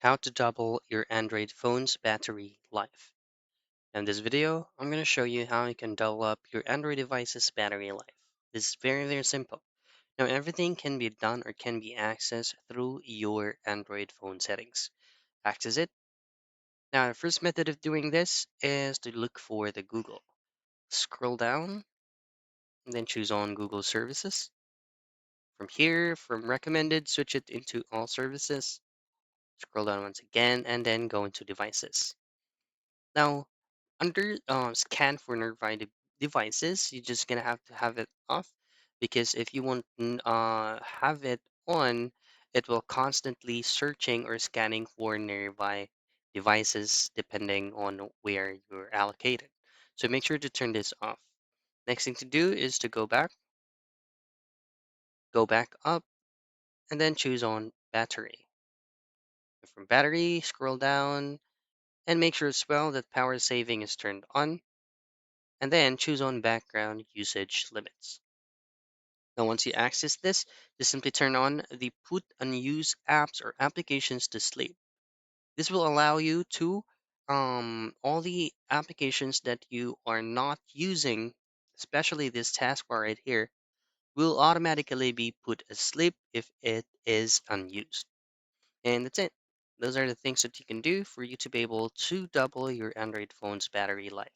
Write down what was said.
How to double your Android phone's battery life. In this video, I'm going to show you how you can double up your Android device's battery life. This is very, very simple. Now, everything can be done or can be accessed through your Android phone settings. Access it. Now, the first method of doing this is to look for the Google. Scroll down and then choose on Google Services. From here, from recommended, switch it into all services. Scroll down once again and then go into devices. Now, under scan for nearby devices, you're just gonna have to have it off because if you want have it on, it will constantly searching or scanning for nearby devices depending on where you're allocated. So make sure to turn this off. Next thing to do is to go back up, and then choose on battery. From battery, scroll down and make sure as well that power saving is turned on, and then choose on background usage limits. Now, once you access this, just simply turn on the put unused apps or applications to sleep. This will allow you to all the applications that you are not using, especially this taskbar right here, will automatically be put asleep if it is unused. And that's it. Those are the things that you can do for you to be able to double your Android phone's battery life.